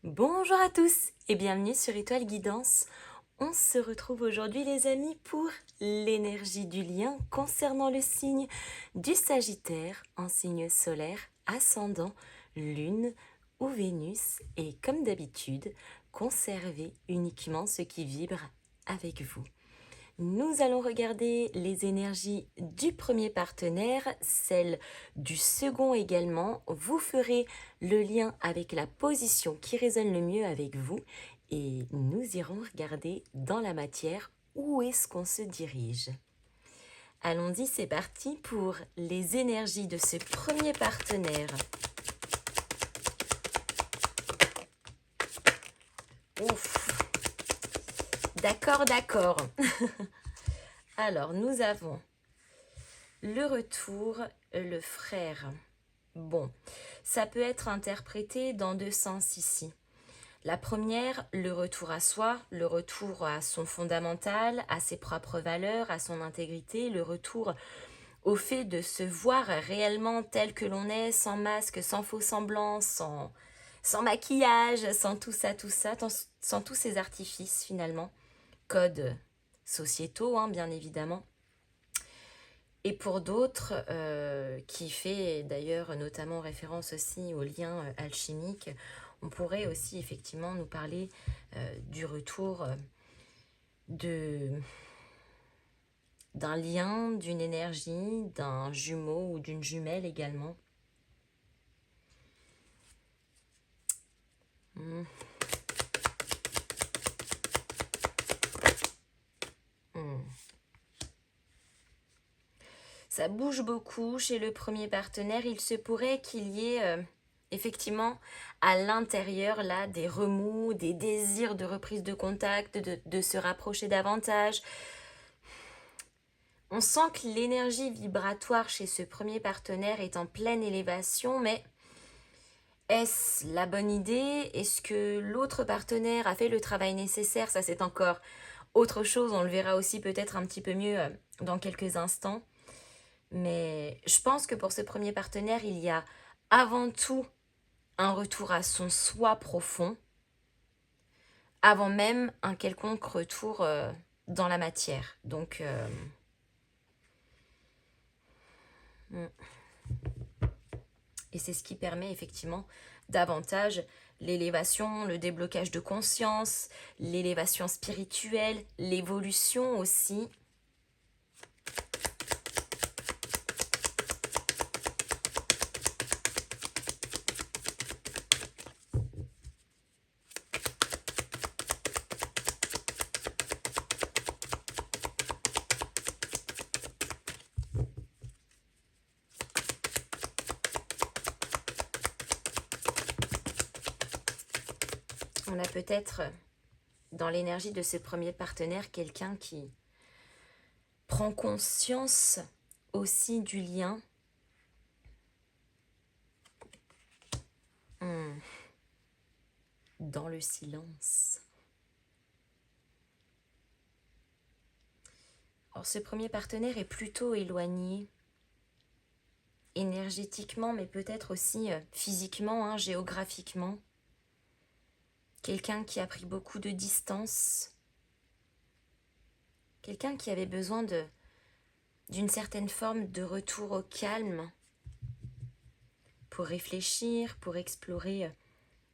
Bonjour à tous et bienvenue sur Étoile Guidance. On se retrouve aujourd'hui les amis pour l'énergie du lien concernant le signe du Sagittaire en signe solaire, ascendant, lune ou Vénus et comme d'habitude, conservez uniquement ce qui vibre avec vous. Nous allons regarder les énergies du premier partenaire, celles du second également. Vous ferez le lien avec la position qui résonne le mieux avec vous et nous irons regarder dans la matière où est-ce qu'on se dirige. Allons-y, c'est parti pour les énergies de ce premier partenaire. Ouf. D'accord. Alors, nous avons le retour, le frère. Bon, ça peut être interprété dans deux sens ici. La première, le retour à soi, le retour à son fondamental, à ses propres valeurs, à son intégrité, le retour au fait de se voir réellement tel que l'on est, sans masque, sans faux semblant, sans maquillage, sans tout ça, sans tous ces artifices finalement, codes sociétaux bien évidemment. Et pour d'autres, qui fait d'ailleurs notamment référence aussi au lien alchimique, on pourrait aussi effectivement nous parler du retour d'un lien, d'une énergie, d'un jumeau ou d'une jumelle également. Ça bouge beaucoup chez le premier partenaire. Il se pourrait qu'il y ait effectivement à l'intérieur là des remous, des désirs de reprise de contact, de se rapprocher davantage. On sent que l'énergie vibratoire chez ce premier partenaire est en pleine élévation, mais est-ce la bonne idée? Est-ce que l'autre partenaire a fait le travail nécessaire? Ça, c'est encore autre chose. On le verra aussi peut-être un petit peu mieux dans quelques instants. Mais je pense que pour ce premier partenaire, il y a avant tout un retour à son soi profond, avant même un quelconque retour dans la matière. Donc, et c'est ce qui permet effectivement davantage l'élévation, le déblocage de conscience, l'élévation spirituelle, l'évolution aussi. On a peut-être dans l'énergie de ce premier partenaire quelqu'un qui prend conscience aussi du lien. Dans le silence. Alors ce premier partenaire est plutôt éloigné, énergétiquement, mais peut-être aussi physiquement, géographiquement. Quelqu'un qui a pris beaucoup de distance. Quelqu'un qui avait besoin d'une certaine forme de retour au calme pour réfléchir, pour explorer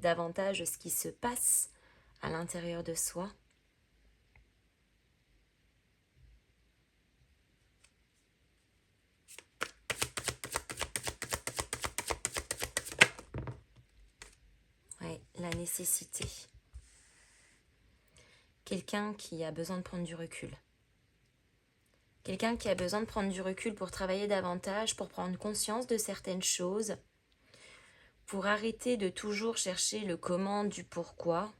davantage ce qui se passe à l'intérieur de soi. Ouais, la nécessité. Quelqu'un qui a besoin de prendre du recul. Quelqu'un qui a besoin de prendre du recul pour travailler davantage, pour prendre conscience de certaines choses, pour arrêter de toujours chercher le comment du pourquoi,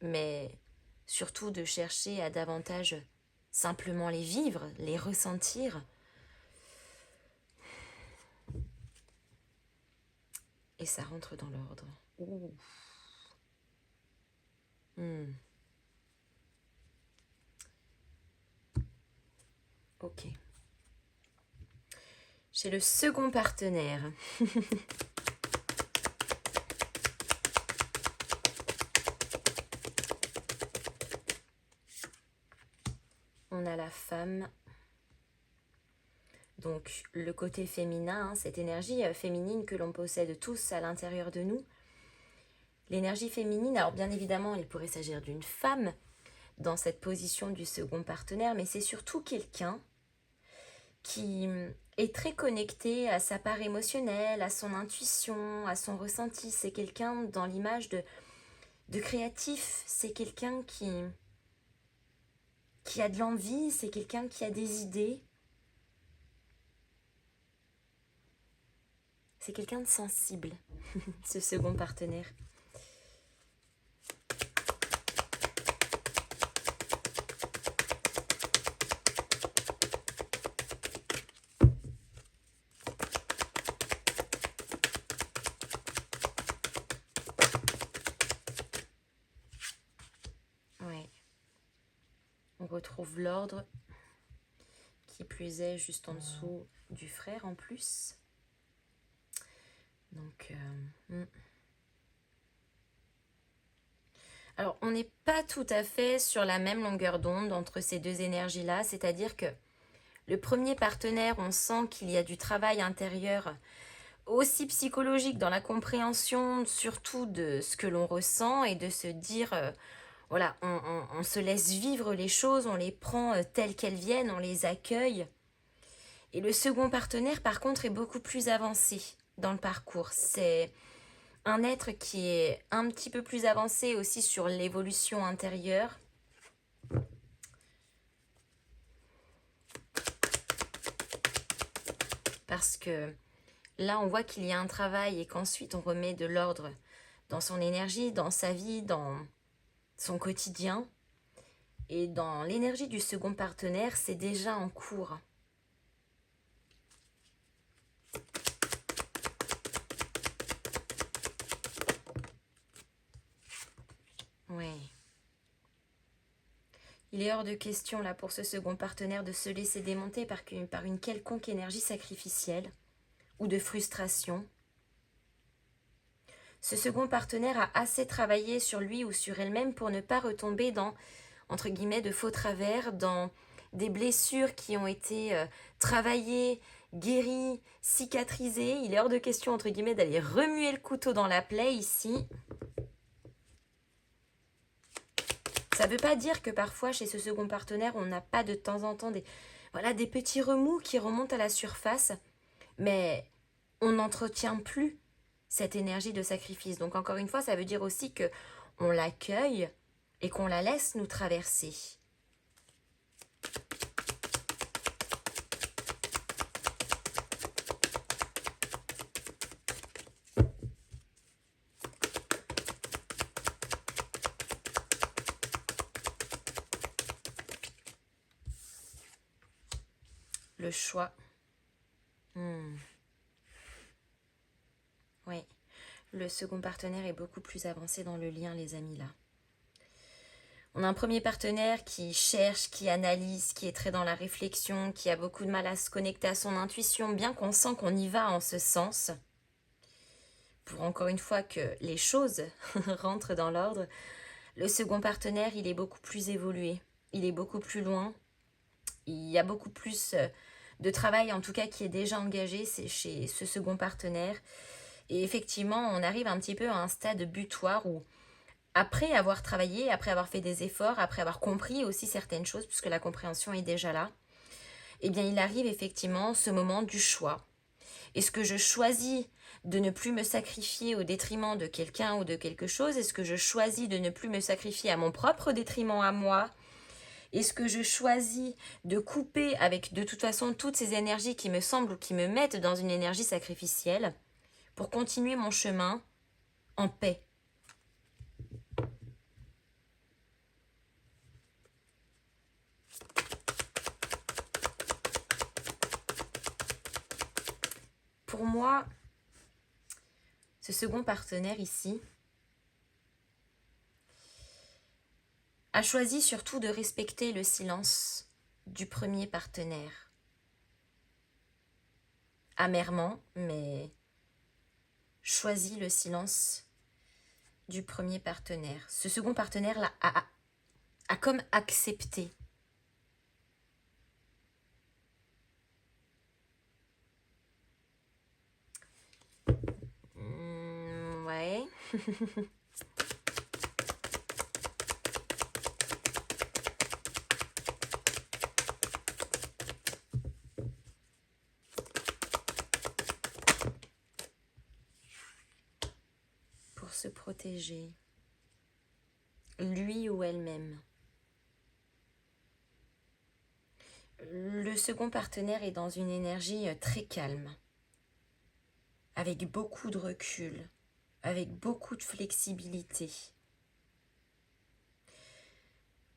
mais surtout de chercher à davantage simplement les vivre, les ressentir. Et ça rentre dans l'ordre. Ok. Chez le second partenaire. on a la femme. Donc le côté féminin, hein, cette énergie féminine que l'on possède tous à l'intérieur de nous. L'énergie féminine, alors bien évidemment, il pourrait s'agir d'une femme dans cette position du second partenaire, mais c'est surtout quelqu'un qui est très connecté à sa part émotionnelle, à son intuition, à son ressenti. C'est quelqu'un dans l'image de créatif, c'est quelqu'un qui a de l'envie, c'est quelqu'un qui a des idées. C'est quelqu'un de sensible, ce second partenaire. Ouais. On retrouve l'ordre, qui plus est juste en dessous du frère en plus. Donc, alors, on n'est pas tout à fait sur la même longueur d'onde entre ces deux énergies-là, c'est-à-dire que le premier partenaire, on sent qu'il y a du travail intérieur, aussi psychologique dans la compréhension surtout de ce que l'on ressent et de se dire, voilà, on se laisse vivre les choses, on les prend telles qu'elles viennent, on les accueille. Et le second partenaire, par contre, est beaucoup plus avancé dans le parcours. C'est un être qui est un petit peu plus avancé aussi sur l'évolution intérieure. Parce que là, on voit qu'il y a un travail et qu'ensuite on remet de l'ordre dans son énergie, dans sa vie, dans son quotidien. Et dans l'énergie du second partenaire, c'est déjà en cours. Ouais. Il est hors de question là pour ce second partenaire de se laisser démonter par une quelconque énergie sacrificielle ou de frustration. Ce second partenaire a assez travaillé sur lui ou sur elle-même pour ne pas retomber dans, entre guillemets, de faux travers, dans des blessures qui ont été travaillées, guéries, cicatrisées. Il est hors de question, entre guillemets, d'aller remuer le couteau dans la plaie ici. Ça ne veut pas dire que parfois, chez ce second partenaire, on n'a pas de temps en temps des petits remous qui remontent à la surface, mais on n'entretient plus cette énergie de sacrifice. Donc encore une fois, ça veut dire aussi que on l'accueille et qu'on la laisse nous traverser. Le choix. Oui, le second partenaire est beaucoup plus avancé dans le lien, les amis, là. On a un premier partenaire qui cherche, qui analyse, qui est très dans la réflexion, qui a beaucoup de mal à se connecter à son intuition, bien qu'on sent qu'on y va en ce sens. Pour encore une fois que les choses rentrent dans l'ordre, le second partenaire, il est beaucoup plus évolué, il est beaucoup plus loin, il y a beaucoup plus de travail en tout cas qui est déjà engagé, c'est chez ce second partenaire. Et effectivement, on arrive un petit peu à un stade butoir où, après avoir travaillé, après avoir fait des efforts, après avoir compris aussi certaines choses, puisque la compréhension est déjà là, eh bien il arrive effectivement ce moment du choix. Est-ce que je choisis de ne plus me sacrifier au détriment de quelqu'un ou de quelque chose? Est-ce que je choisis de ne plus me sacrifier à mon propre détriment à moi? Est-ce que je choisis de couper avec de toute façon toutes ces énergies qui me semblent ou qui me mettent dans une énergie sacrificielle pour continuer mon chemin en paix? Pour moi, ce second partenaire ici a choisi surtout de respecter le silence du premier partenaire. Amèrement, mais choisit le silence du premier partenaire. Ce second partenaire là a comme accepté Pour se protéger, lui ou elle-même. Le second partenaire est dans une énergie très calme, avec beaucoup de recul, avec beaucoup de flexibilité.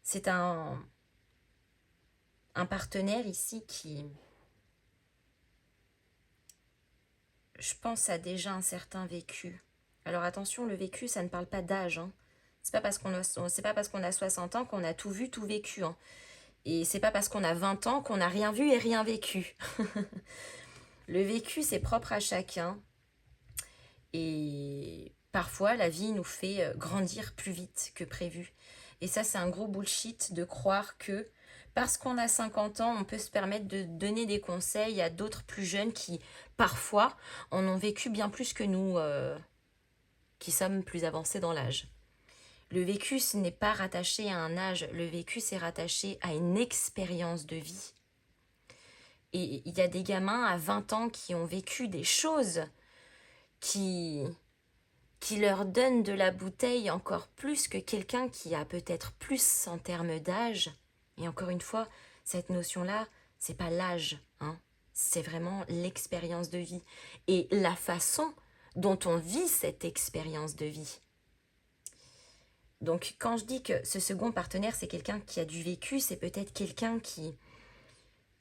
C'est un partenaire ici qui, je pense, a déjà un certain vécu. Alors attention, le vécu, ça ne parle pas d'âge. Hein. C'est pas parce qu'on a 60 ans qu'on a tout vu, tout vécu. Hein. Et c'est pas parce qu'on a 20 ans qu'on n'a rien vu et rien vécu. Le vécu, c'est propre à chacun. Et parfois, la vie nous fait grandir plus vite que prévu. Et ça, c'est un gros bullshit de croire que parce qu'on a 50 ans, on peut se permettre de donner des conseils à d'autres plus jeunes qui, parfois, en ont vécu bien plus que nous, qui sommes plus avancés dans l'âge. Le vécu, ce n'est pas rattaché à un âge. Le vécu, c'est rattaché à une expérience de vie. Et il y a des gamins à 20 ans qui ont vécu des choses qui leur donnent de la bouteille encore plus que quelqu'un qui a peut-être plus en termes d'âge. Et encore une fois, cette notion-là, c'est pas l'âge, hein. C'est vraiment l'expérience de vie. Et la façon dont on vit cette expérience de vie. Donc quand je dis que ce second partenaire, c'est quelqu'un qui a du vécu, c'est peut-être quelqu'un qui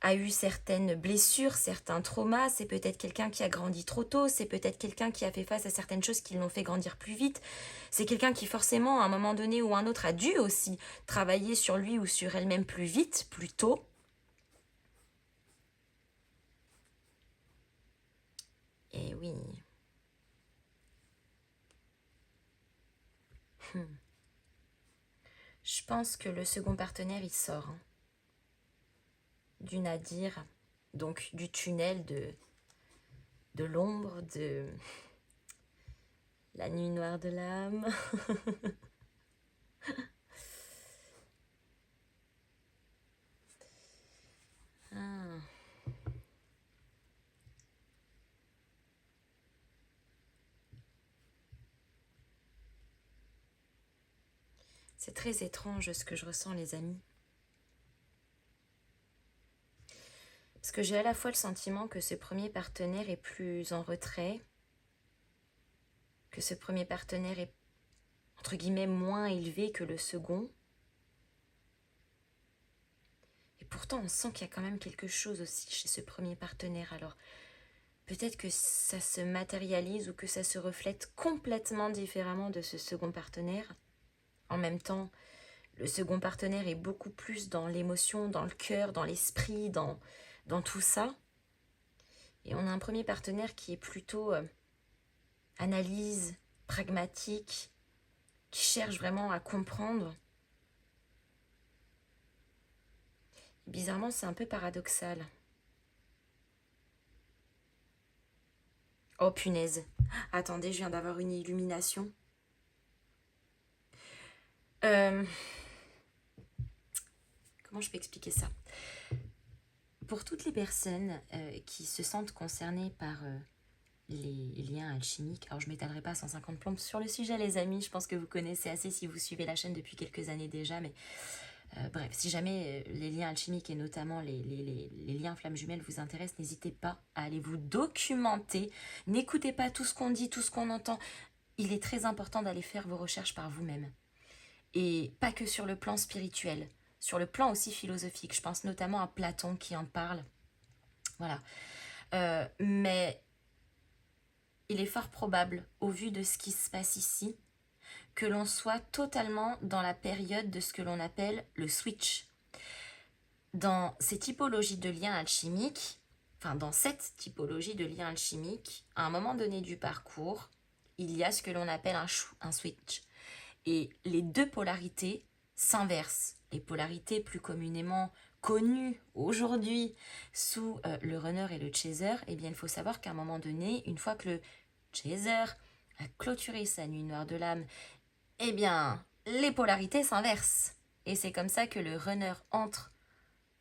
a eu certaines blessures, certains traumas, c'est peut-être quelqu'un qui a grandi trop tôt, c'est peut-être quelqu'un qui a fait face à certaines choses qui l'ont fait grandir plus vite, c'est quelqu'un qui forcément à un moment donné ou un autre a dû aussi travailler sur lui ou sur elle-même plus vite, plus tôt. Et oui. Je pense que le second partenaire, il sort du nadir, donc du tunnel de l'ombre, de la nuit noire de l'âme. Ah. C'est très étrange ce que je ressens, les amis. Parce que j'ai à la fois le sentiment que ce premier partenaire est plus en retrait, que ce premier partenaire est, entre guillemets, moins élevé que le second. Et pourtant, on sent qu'il y a quand même quelque chose aussi chez ce premier partenaire. Alors, peut-être que ça se matérialise ou que ça se reflète complètement différemment de ce second partenaire. En même temps, le second partenaire est beaucoup plus dans l'émotion, dans le cœur, dans l'esprit, dans tout ça. Et on a un premier partenaire qui est plutôt analyse, pragmatique, qui cherche vraiment à comprendre. Et bizarrement, c'est un peu paradoxal. Oh punaise. Attendez, je viens d'avoir une illumination. Comment je peux expliquer ça? Pour toutes les personnes qui se sentent concernées par les liens alchimiques, alors je ne m'étalerai pas à 150 plombes sur le sujet, les amis, je pense que vous connaissez assez si vous suivez la chaîne depuis quelques années déjà, mais bref, si jamais les liens alchimiques et notamment les liens flammes jumelles vous intéressent, n'hésitez pas à aller vous documenter. N'écoutez pas tout ce qu'on dit, tout ce qu'on entend. Il est très important d'aller faire vos recherches par vous-même. Et pas que sur le plan spirituel, sur le plan aussi philosophique. Je pense notamment à Platon qui en parle. Voilà. Mais il est fort probable, au vu de ce qui se passe ici, que l'on soit totalement dans la période de ce que l'on appelle le switch. Dans ces typologies de liens alchimiques, enfin dans cette typologie de liens alchimiques, à un moment donné du parcours, il y a ce que l'on appelle un switch. Et les deux polarités s'inversent. Les polarités plus communément connues aujourd'hui sous le runner et le chaser, eh bien il faut savoir qu'à un moment donné, une fois que le chaser à clôturer sa nuit noire de l'âme, eh bien, les polarités s'inversent. Et c'est comme ça que le runner entre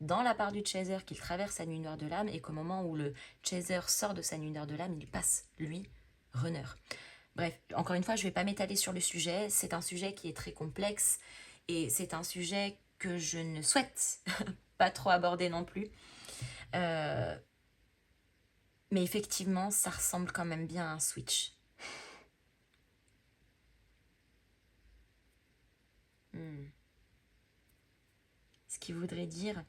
dans la part du chaser, qu'il traverse sa nuit noire de l'âme, et qu'au moment où le chaser sort de sa nuit noire de l'âme, il passe, lui, runner. Bref, encore une fois, je ne vais pas m'étaler sur le sujet. C'est un sujet qui est très complexe, et c'est un sujet que je ne souhaite pas trop aborder non plus. Mais effectivement, ça ressemble quand même bien à un switch. Ce qui voudrait dire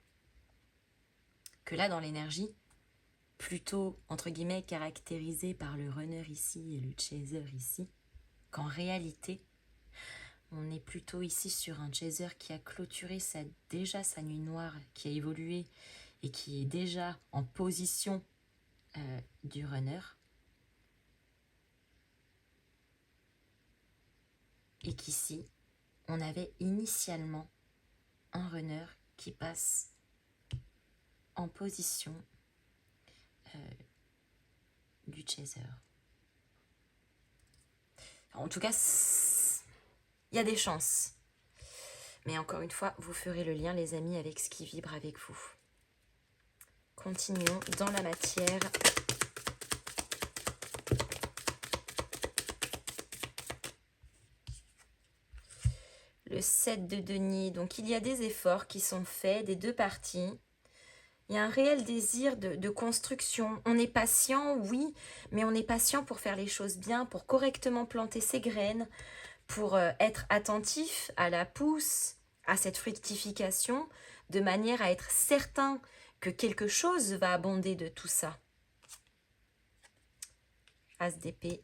que là, dans l'énergie, plutôt, entre guillemets, caractérisé par le runner ici et le chaser ici, qu'en réalité, on est plutôt ici sur un chaser qui a clôturé déjà sa nuit noire, qui a évolué et qui est déjà en position du runner. Et qu'ici, on avait initialement un runner qui passe en position du chaser. En tout cas, il y a des chances. Mais encore une fois, vous ferez le lien, les amis, avec ce qui vibre avec vous. Continuons dans la matière. Le 7 de denier. Donc, il y a des efforts qui sont faits des deux parties. Il y a un réel désir de construction. On est patient, oui, mais on est patient pour faire les choses bien, pour correctement planter ses graines, pour être attentif à la pousse, à cette fructification, de manière à être certain que quelque chose va abonder de tout ça. As d'épée.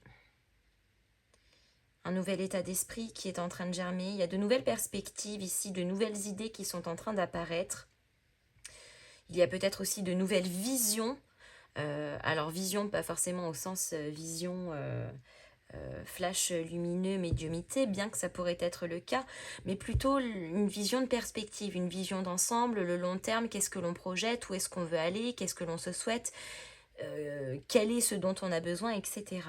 Un nouvel état d'esprit qui est en train de germer. Il y a de nouvelles perspectives ici, de nouvelles idées qui sont en train d'apparaître. Il y a peut-être aussi de nouvelles visions. Alors vision, pas forcément au sens vision flash lumineux, médiumité, bien que ça pourrait être le cas, mais plutôt une vision de perspective, une vision d'ensemble, le long terme, qu'est-ce que l'on projette, où est-ce qu'on veut aller, qu'est-ce que l'on se souhaite, quel est ce dont on a besoin, etc.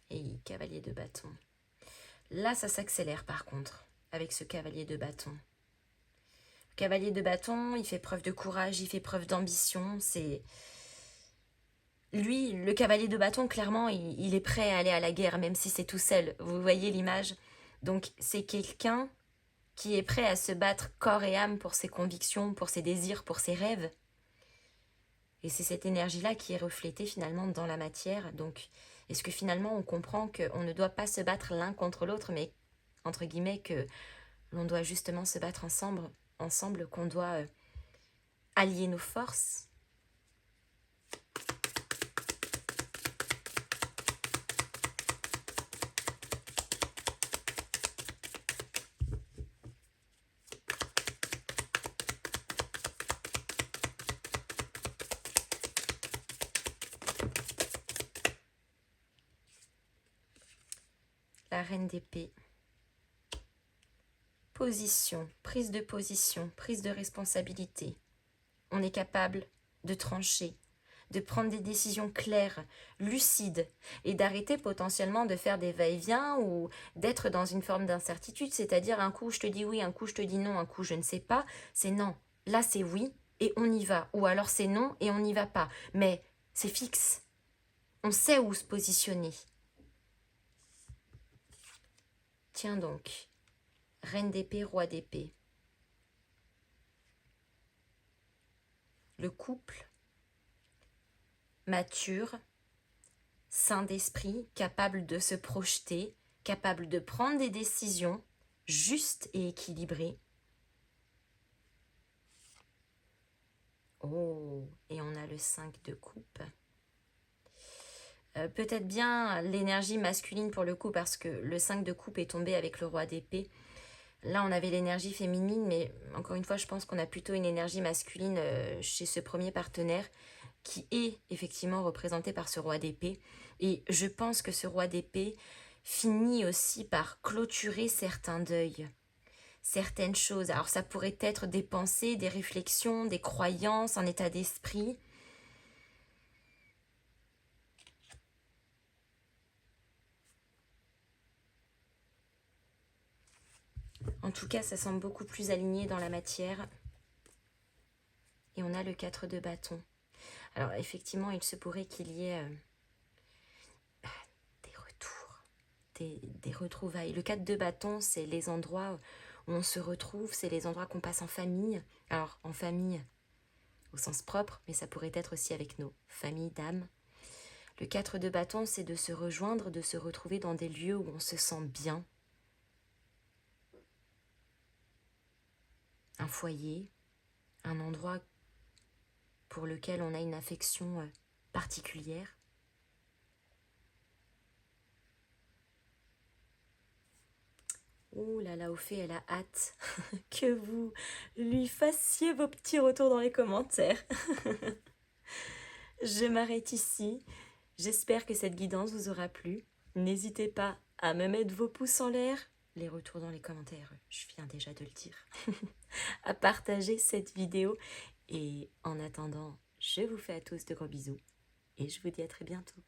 Et cavalier de bâton. Là, ça s'accélère par contre, avec ce cavalier de bâton. Le cavalier de bâton, il fait preuve de courage, il fait preuve d'ambition. C'est lui, le cavalier de bâton, clairement, il est prêt à aller à la guerre, même si c'est tout seul. Vous voyez l'image? Donc, c'est quelqu'un qui est prêt à se battre corps et âme pour ses convictions, pour ses désirs, pour ses rêves. Et c'est cette énergie-là qui est reflétée finalement dans la matière. Donc, est-ce que finalement on comprend qu'on ne doit pas se battre l'un contre l'autre, mais entre guillemets que l'on doit justement se battre ensemble, qu'on doit allier nos forces? La reine d'épée. Position, prise de responsabilité. On est capable de trancher, de prendre des décisions claires, lucides, et d'arrêter potentiellement de faire des va-et-vient ou d'être dans une forme d'incertitude, c'est-à-dire un coup je te dis oui, un coup je te dis non, un coup je ne sais pas, c'est non. Là c'est oui et on y va, ou alors c'est non et on n'y va pas. Mais c'est fixe, on sait où se positionner. Tiens donc, reine d'épée, roi d'épée. Le couple mature, sain d'esprit, capable de se projeter, capable de prendre des décisions justes et équilibrées. Oh, et on a le 5 de coupe. Peut-être bien l'énergie masculine pour le coup, parce que le 5 de coupe est tombé avec le roi d'épée. Là, on avait l'énergie féminine, mais encore une fois, je pense qu'on a plutôt une énergie masculine chez ce premier partenaire qui est effectivement représenté par ce roi d'épée. Et je pense que ce roi d'épée finit aussi par clôturer certains deuils, certaines choses. Alors ça pourrait être des pensées, des réflexions, des croyances, un état d'esprit. En tout cas, ça semble beaucoup plus aligné dans la matière. Et on a le 4 de bâton. Alors effectivement, il se pourrait qu'il y ait des retours, des retrouvailles. Le 4 de bâton, c'est les endroits où on se retrouve, c'est les endroits qu'on passe en famille. Alors en famille au sens propre, mais ça pourrait être aussi avec nos familles d'âme. Le 4 de bâton, c'est de se rejoindre, de se retrouver dans des lieux où on se sent bien. Un foyer, un endroit pour lequel on a une affection particulière. Ouh là là, Ophélie, elle a hâte que vous lui fassiez vos petits retours dans les commentaires. Je m'arrête ici. J'espère que cette guidance vous aura plu. N'hésitez pas à me mettre vos pouces en l'air. Les retours dans les commentaires, je viens déjà de le dire. À partager cette vidéo. Et en attendant, je vous fais à tous de gros bisous. Et je vous dis à très bientôt.